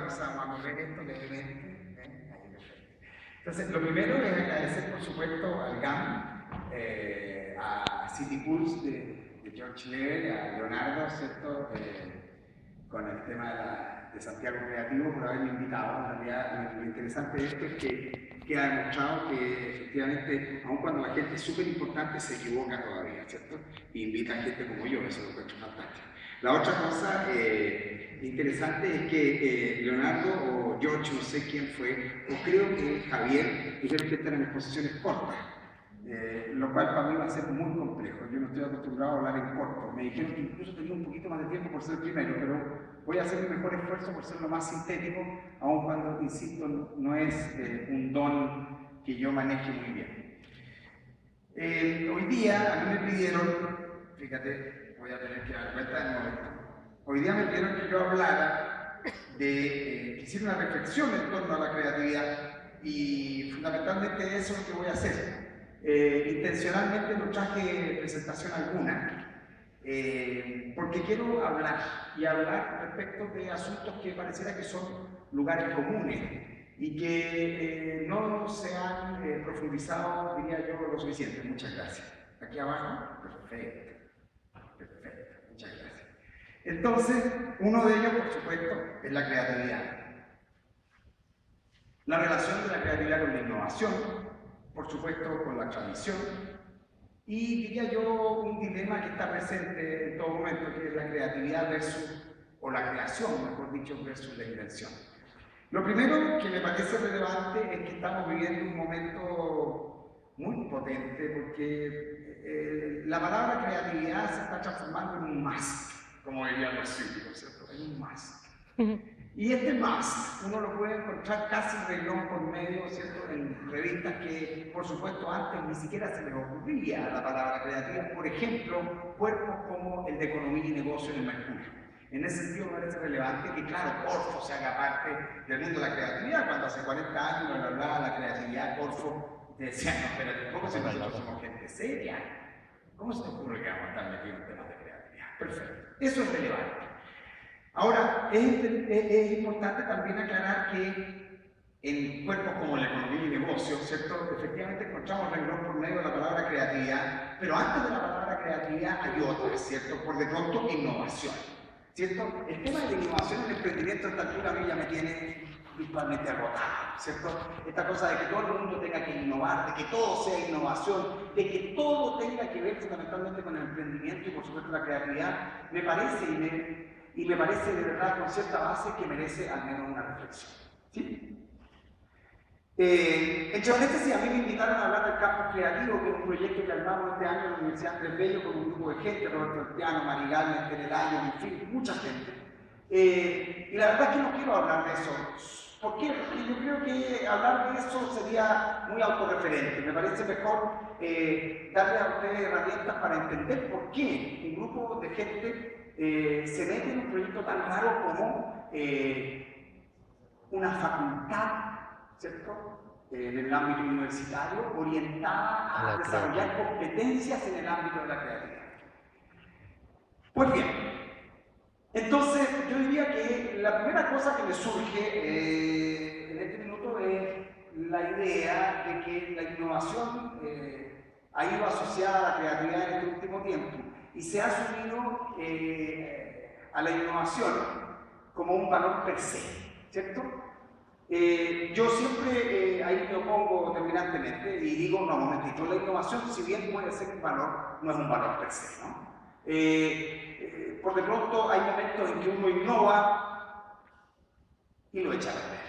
empezamos a correr esto levemente. Ahí, perfecto. Entonces, lo primero es agradecer, por supuesto, al GAM, a City Pulse de George Lever, a Leonardo, ¿cierto? Con el tema de Santiago Creativo, por haberme invitado. En realidad, lo interesante de esto es que ha demostrado que efectivamente, aun cuando la gente es súper importante, se equivoca todavía, ¿cierto? Y invita a gente como yo, eso lo encuentro fantástico. La otra cosa interesante es que Leonardo o George, no sé quién fue, o creo que Javier, dijeron que están en exposiciones cortas, lo cual para mí va a ser muy complejo. Yo no estoy acostumbrado a hablar en corto. Me dijeron que incluso tenía un poquito más de tiempo por ser el primero, pero voy a hacer mi mejor esfuerzo por ser lo más sintético, aun cuando, insisto, no es un don que yo maneje muy bien. Hoy día a mí me pidieron, fíjate, voy a tener que dar cuenta de momento, hoy día me pidieron que yo hablara que hiciera una reflexión en torno a la creatividad y fundamentalmente eso es lo que voy a hacer. Intencionalmente no traje presentación alguna, porque quiero hablar respecto de asuntos que pareciera que son lugares comunes y que no se han profundizado, diría yo, lo suficiente. Muchas gracias. Aquí abajo, perfecto, perfecto, muchas gracias. Entonces, uno de ellos, por supuesto, es la creatividad. La relación de la creatividad con la innovación, por supuesto, con la tradición, y diría yo un dilema que está presente en todo momento, que es la creatividad versus, o la creación, mejor dicho, versus la invención. Lo primero que me parece relevante es que estamos viviendo un momento muy potente porque la palabra creatividad se está transformando en un must, como dirían los críticos, ¿cierto? En un must. Y este must uno lo puede encontrar casi renglón por medio, ¿cierto? En revistas que, por supuesto, antes ni siquiera se les ocurría la palabra creativa. Por ejemplo, cuerpos como el de Economía y Negocio en el Mercurio. En ese sentido me parece relevante que, claro, Corfo se haga parte del mundo de la creatividad. Cuando hace 40 años me hablaba de la creatividad, Corfo decía, no, espérate un poco, si nosotros somos gente seria. ¿Cómo se te ocurre que vamos a estar metidos en temas de creatividad? Perfecto. Eso es relevante. Ahora, es importante también aclarar que en cuerpos como la economía y negocio, ¿cierto? Efectivamente encontramos renglón por medio de la palabra creatividad, pero antes de la palabra creatividad hay otras, ¿cierto? Por de pronto, innovación, ¿cierto? El tema de la innovación en el emprendimiento a esta altura a mí ya me tiene virtualmente agotado, ¿cierto? Esta cosa de que todo el mundo tenga que innovar, de que todo sea innovación, de que todo tenga que ver fundamentalmente con el emprendimiento y por supuesto la creatividad, me parece y me parece de verdad con cierta base que merece al menos una reflexión, ¿sí? Entre paréntesis, a mí me invitaron a hablar del campus creativo, que es un proyecto que armamos este año en la Universidad Andrés Bello con un grupo de gente, Roberto Arteano, Marigal, Mente Año, en fin, mucha gente. Y la verdad es que no quiero hablar de eso. ¿Por qué? Porque yo creo que hablar de eso sería muy autorreferente. Me parece mejor darle a ustedes herramientas para entender por qué un grupo de gente se mete en un proyecto tan raro como una facultad, ¿cierto? En el ámbito universitario, orientada a desarrollar competencias en el ámbito de la creatividad. Pues bien, entonces yo diría que la primera cosa que me surge en este minuto es la idea de que la innovación ha ido asociada a la creatividad en este último tiempo y se ha asumido a la innovación como un valor per se, ¿cierto? Yo siempre ahí me opongo terminantemente y digo, no, un momentito, la innovación, si bien puede ser un valor, no es un valor per se, ¿no? Por de pronto hay momentos en que uno innova y lo echa a perder.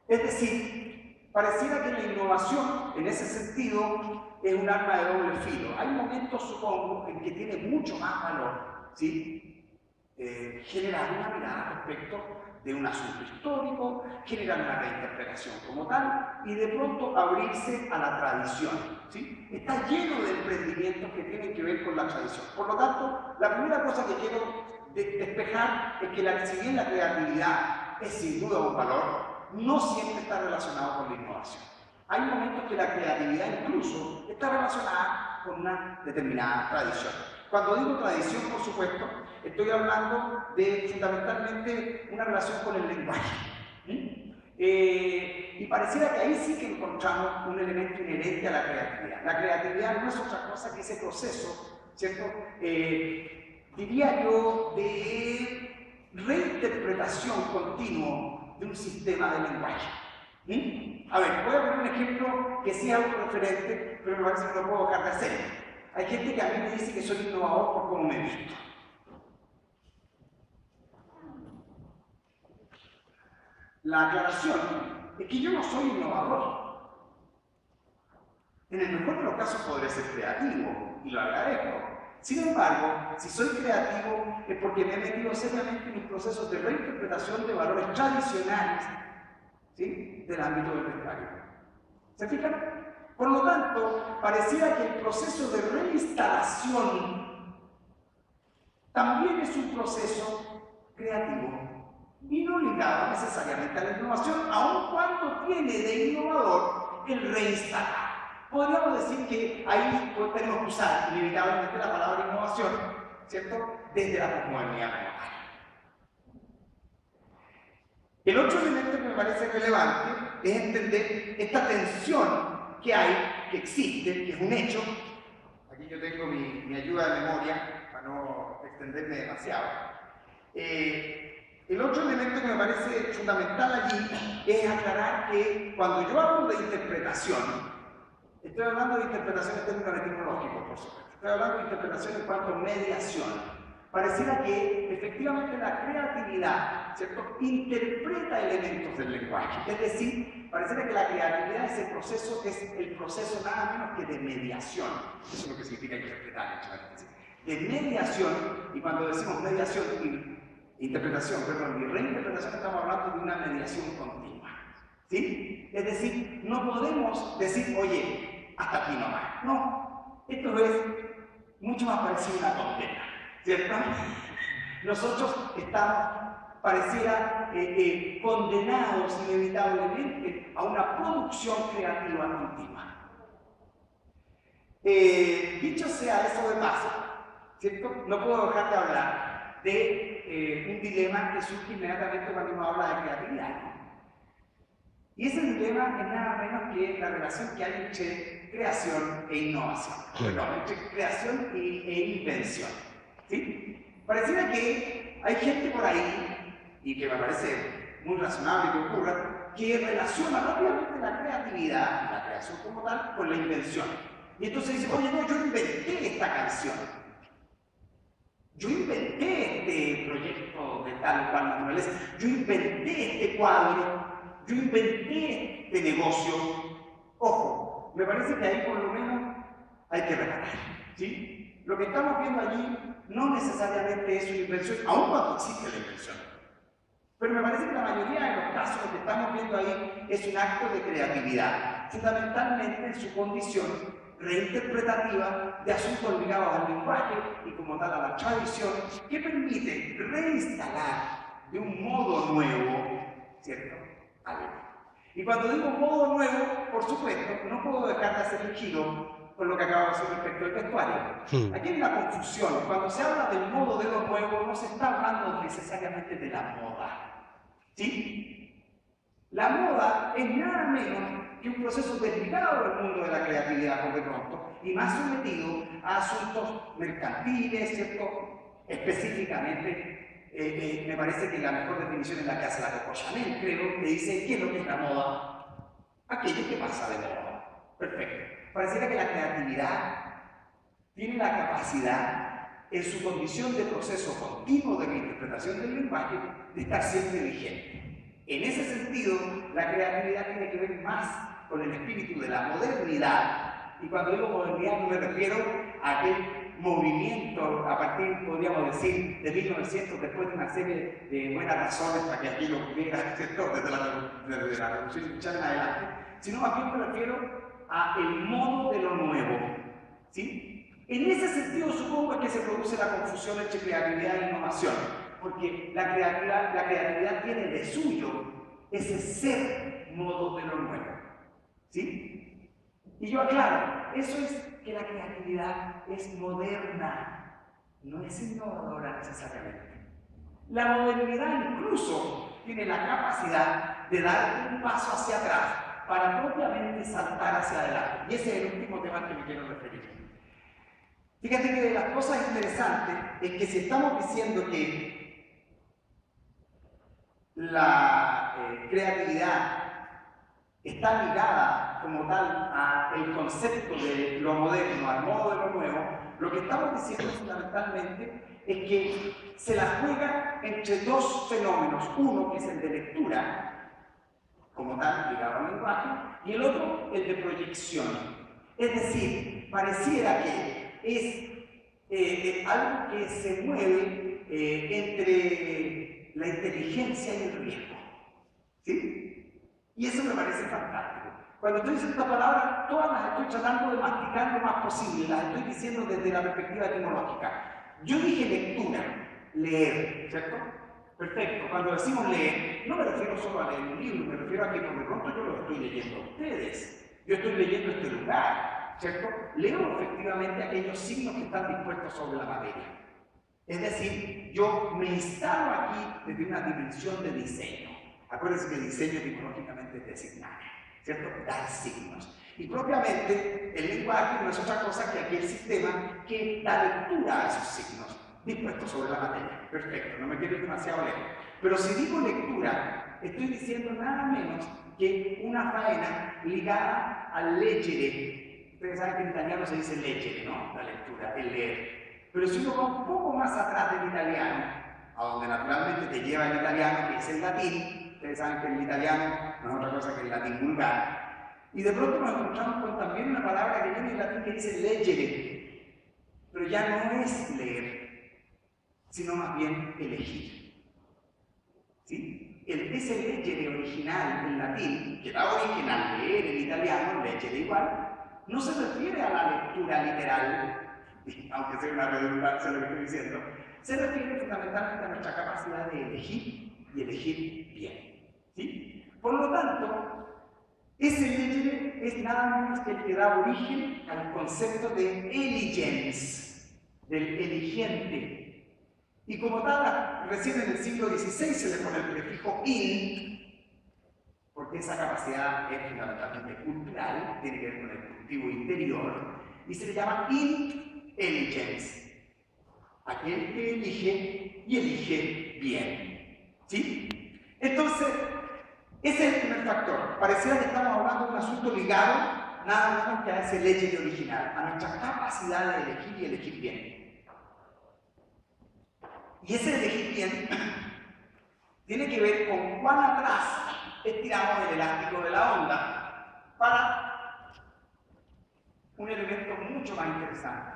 Es decir, pareciera que la innovación, en ese sentido, es un arma de doble filo. Hay momentos, supongo, en que tiene mucho más valor, ¿sí? Generar una mirada respecto de un asunto histórico, generar una reinterpretación como tal y de pronto abrirse a la tradición, ¿sí? Está lleno de emprendimientos que tienen que ver con la tradición. Por lo tanto, la primera cosa que quiero despejar es que si bien la creatividad es sin duda un valor, no siempre está relacionado con la innovación. Hay momentos que la creatividad incluso está relacionada con una determinada tradición. Cuando digo tradición, por supuesto, estoy hablando de fundamentalmente una relación con el lenguaje. Y pareciera que ahí sí que encontramos un elemento inherente a la creatividad. La creatividad no es otra cosa que ese proceso, ¿cierto? Diría yo, de reinterpretación continua de un sistema de lenguaje. A ver, voy a poner un ejemplo que sí es autorreferente, pero me parece que no puedo dejar de hacerlo. Hay gente que a mí me dice que soy innovador por cómo me visto. La aclaración es que yo no soy innovador. En el mejor de los casos podré ser creativo, y lo agradezco. Sin embargo, si soy creativo es porque me he metido seriamente en mis procesos de reinterpretación de valores tradicionales, ¿sí?, del ámbito del vestuario. ¿Se fijan? Por lo tanto, pareciera que el proceso de reinstalación también es un proceso creativo y no ligado necesariamente a la innovación, aun cuando tiene de innovador el reinstalar. Podríamos decir que ahí tenemos que usar inevitablemente la palabra innovación, ¿cierto?, desde la posmodernidad como tal. El otro elemento que me parece relevante es entender esta tensión que hay, que existe, que es un hecho. Aquí yo tengo mi ayuda de memoria para no extenderme demasiado. El otro elemento que me parece fundamental allí es aclarar que cuando yo hablo de interpretación, estoy hablando de interpretación en términos etimológicos, por supuesto. Estoy hablando de interpretación en cuanto a mediación. Pareciera que efectivamente la creatividad, ¿cierto?, interpreta elementos del lenguaje. Es decir, pareciera que la creatividad, ese proceso, es el proceso nada menos que de mediación. Eso es lo que significa interpretar, de mediación. Y cuando decimos mediación y interpretación, perdón, y reinterpretación, estamos hablando de una mediación continua. ¿Sí? Es decir, no podemos decir, oye, hasta aquí nomás. No, esto es mucho más parecido a una condena, ¿cierto? Nosotros estamos, pareciera, condenados inevitablemente a una producción creativa continua. Dicho sea eso de paso, ¿cierto?, no puedo dejar de hablar de un dilema que surge inmediatamente cuando uno habla de creatividad, ¿no? Y ese dilema es nada menos que la relación que hay entre creación e innovación, perdón, entre creación e invención, ¿sí? Pareciera que hay gente por ahí, y que me parece muy razonable que ocurra, que relaciona rápidamente la creatividad, la creación como tal, con la invención. Y entonces dice, oye, no, yo inventé esta canción, yo inventé este proyecto de tal o cual naturaleza, yo inventé este cuadro, yo inventé este negocio. Ojo, me parece que ahí por lo menos hay que reparar, ¿sí? Lo que estamos viendo allí no necesariamente es una invención, aun cuando existe la invención. Pero me parece que la mayoría de los casos lo que estamos viendo ahí es un acto de creatividad, fundamentalmente en su condición reinterpretativa de asuntos ligados al lenguaje y como tal a la tradición, que permite reinstalar de un modo nuevo, ¿cierto?, algo. Y cuando digo modo nuevo, por supuesto, no puedo dejar de hacer el giro con lo que acabo de decir respecto al vestuario. Aquí hay una confusión. Cuando se habla del modo de lo nuevo, no se está hablando necesariamente de la moda, ¿sí? La moda es nada menos que un proceso desligado del mundo de la creatividad, por de pronto, y más sometido a asuntos mercantiles, ¿cierto? Específicamente, me parece que la mejor definición es la que hace la Coco Chanel, creo, que dice, ¿qué es lo que es la moda? Aquello que pasa de moda. Perfecto. Pareciera que la creatividad tiene la capacidad, en su condición de proceso continuo de reinterpretación del lenguaje, de estar siempre vigente. En ese sentido, la creatividad tiene que ver más con el espíritu de la modernidad. Y cuando digo modernidad no me refiero a aquel movimiento a partir, podríamos decir, de 1900, después de una serie de buenas razones para que aquí lo hubiera, ¿cierto?, desde la Revolución Industrial en adelante, sino más bien me refiero a el modo de lo nuevo, ¿sí? En ese sentido supongo que se produce la confusión entre creatividad e innovación, porque la creatividad tiene de suyo ese ser modo de lo nuevo, ¿sí? Y yo aclaro, eso es que la creatividad es moderna, no es innovadora necesariamente. La modernidad incluso tiene la capacidad de dar un paso hacia atrás para propiamente saltar hacia adelante. Y ese es el último tema al que me quiero referir. Fíjate que de las cosas interesantes es que si estamos diciendo que la creatividad está ligada como tal al concepto de lo moderno, al modo de lo nuevo, lo que estamos diciendo fundamentalmente es que se la juega entre dos fenómenos, uno que es el de lectura, como tal, ligado al lenguaje, y el otro, el de proyección. Es decir, pareciera que es algo que se mueve entre la inteligencia y el riesgo. ¿Sí? Y eso me parece fantástico. Cuando estoy diciendo esta palabra, todas las estoy tratando de masticar lo más posible, las estoy diciendo desde la perspectiva etimológica. Yo dije lectura, leer, ¿cierto? Perfecto. Cuando decimos leer, no me refiero solo a leer un libro, me refiero a que por de pronto yo lo estoy leyendo a ustedes. Yo estoy leyendo este lugar, ¿cierto? Leo efectivamente aquellos signos que están dispuestos sobre la materia. Es decir, yo me instalo aquí desde una dimensión de diseño. Acuérdense que el diseño etimológicamente es designar, ¿cierto? Dar signos. Y propiamente el lenguaje no es otra cosa que aquel sistema que da lectura a esos signos dispuestos sobre la materia. Perfecto, no me quiero ir demasiado lejos. Pero si digo lectura, estoy diciendo nada menos que una faena ligada al leggere. Ustedes saben que en italiano se dice leggere, ¿no? La lectura, el leer. Pero si uno va un poco más atrás del italiano, a donde naturalmente te lleva el italiano, que es el latín, ustedes saben que el italiano no es otra cosa que el latín vulgar, y de pronto nos encontramos con también una palabra que viene en latín que dice leggere, pero ya no es leer, sino más bien elegir. ¿Sí? Ese leggere original en latín, que da origen al leer en italiano, leggere igual, no se refiere a la lectura literal, aunque sea una redundancia lo que estoy diciendo, se refiere fundamentalmente a nuestra capacidad de elegir y elegir bien. ¿Sí? Por lo tanto, ese leggere es nada menos que el que da origen al concepto de eligens, del eligente. Y como tal, recién en el siglo XVI se le pone el prefijo in, porque esa capacidad es fundamentalmente cultural, tiene que ver con el cultivo interior, y se le llama intelligence, aquel que elige y elige bien. ¿Sí? Entonces, ese es el primer factor. Pareciera que estamos hablando de un asunto ligado nada menos que a ese leggere original, a nuestra capacidad de elegir y elegir bien. Y ese elegir bien tiene que ver con cuán atrás estiramos el elástico de la onda para un elemento mucho más interesante.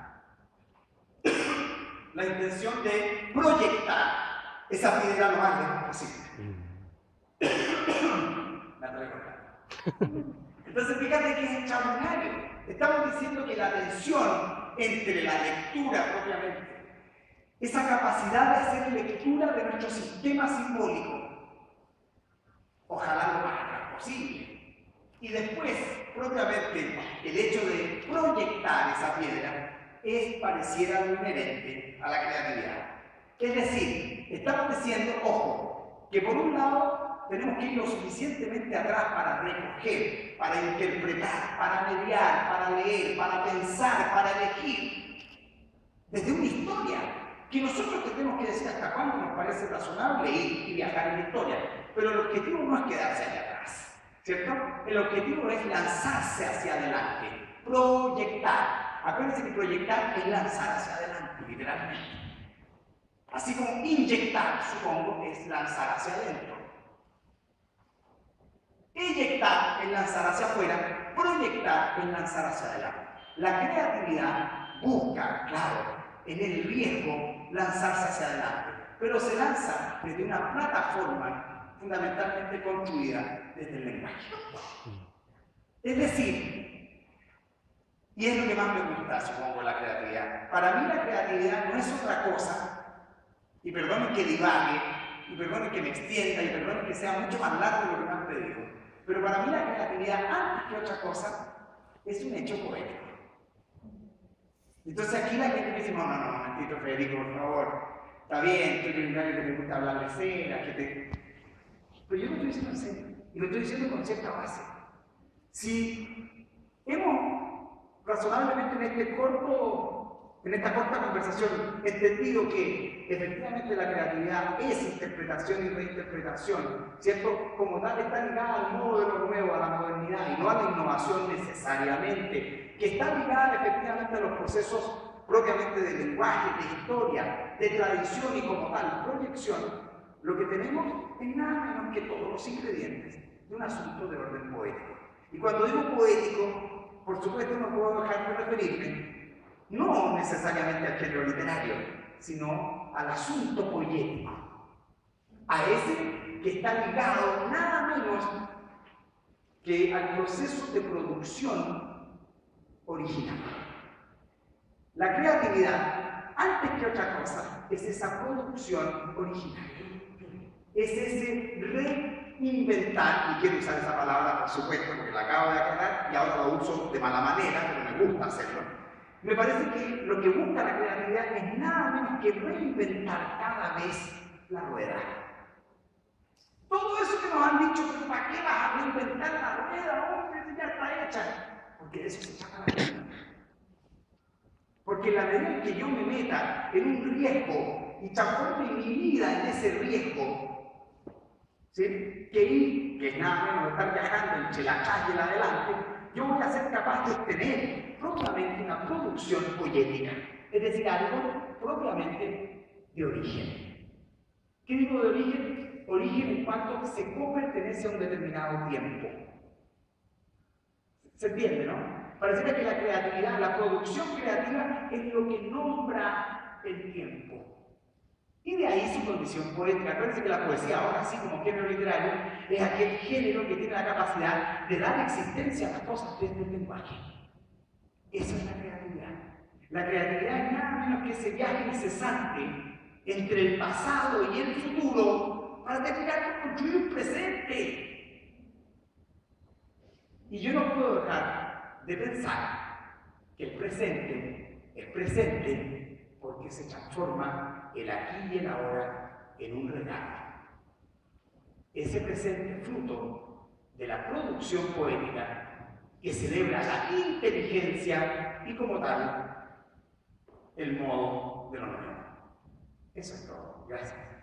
La intención de proyectar esa piedra lo más lejos posible. Me atrevo acá. Entonces, fíjate que es extraordinario. Estamos diciendo que la tensión entre la lectura propiamente, esa capacidad de hacer lectura de nuestro sistema simbólico, ojalá lo más atrás posible, y después, propiamente, el hecho de proyectar esa piedra pareciera lo inherente a la creatividad. Es decir, estamos diciendo, ojo, que por un lado tenemos que ir lo suficientemente atrás para recoger, para interpretar, para mediar, para leer, para pensar, para elegir, desde una historia, que nosotros tenemos que decir hasta cuándo nos parece razonable ir y viajar en la historia, pero el objetivo no es quedarse allá atrás, ¿cierto? El objetivo es lanzarse hacia adelante, proyectar. Acuérdense que proyectar es lanzar hacia adelante, literalmente. Así como inyectar, supongo, es lanzar hacia adentro. Eyectar es lanzar hacia afuera, proyectar es lanzar hacia adelante. La creatividad busca, claro, en el riesgo lanzarse hacia adelante, pero se lanza desde una plataforma fundamentalmente construida desde el lenguaje. Es decir, y es lo que más me gusta, supongo, la creatividad. Para mí la creatividad no es otra cosa, y perdonen que divague, y perdonen que me extienda, y perdonen que sea mucho más largo de lo que me han pedido, pero para mí la creatividad, antes que otra cosa, es un hecho poético. Entonces aquí la gente dice, no, momentito, Federico, por favor, está bien, estoy primero que te gusta hablar de cera, que te... Pero yo lo estoy diciendo en serio, y lo estoy diciendo con cierta base. Si hemos razonablemente en esta corta conversación entendido que efectivamente la creatividad es interpretación y reinterpretación, ¿cierto? Como tal está ligada al modo de lo nuevo, a la modernidad y no a la innovación necesariamente, que está ligada efectivamente a los procesos propiamente de lenguaje, de historia, de tradición y como tal, proyección, lo que tenemos es nada menos que todos los ingredientes de un asunto de orden poético. Y cuando digo poético, por supuesto no puedo dejar de referirme no necesariamente al género literario, sino al asunto poético, a ese que está ligado nada menos que al proceso de producción original. La creatividad, antes que otra cosa, es esa producción original. Es ese reinventar, y quiero usar esa palabra por supuesto porque la acabo de aclarar y ahora la uso de mala manera, pero me gusta hacerlo. Me parece que lo que busca la creatividad es nada menos que reinventar cada vez la rueda. Todo eso que nos han dicho, ¿para qué vas a reinventar la rueda? Hombre, ya está hecha. Porque de eso se trata la vida. Porque la medida en que yo me meta en un riesgo y transforme mi vida en ese riesgo, ¿sí? Que es nada menos estar viajando entre la calle y la adelante, yo voy a ser capaz de obtener propiamente una producción poética, es decir, algo propiamente de origen. ¿Qué digo de origen? Origen en cuanto se copertenece a un determinado tiempo. ¿Se entiende, no? Pareciera que la creatividad, la producción creativa es lo que nombra el tiempo. Y de ahí su condición poética. Parece que la poesía, ahora sí como género literario, es aquel género que tiene la capacidad de dar existencia a las cosas desde el lenguaje. Eso es la creatividad. La creatividad es nada menos que ese viaje incesante entre el pasado y el futuro para terminar por construir un presente. Y yo no puedo dejar de pensar que el presente es presente porque se transforma el aquí y el ahora en un regalo. Ese presente fruto de la producción poética que celebra la inteligencia y como tal el modo de lo nuevo. Eso es todo. Gracias.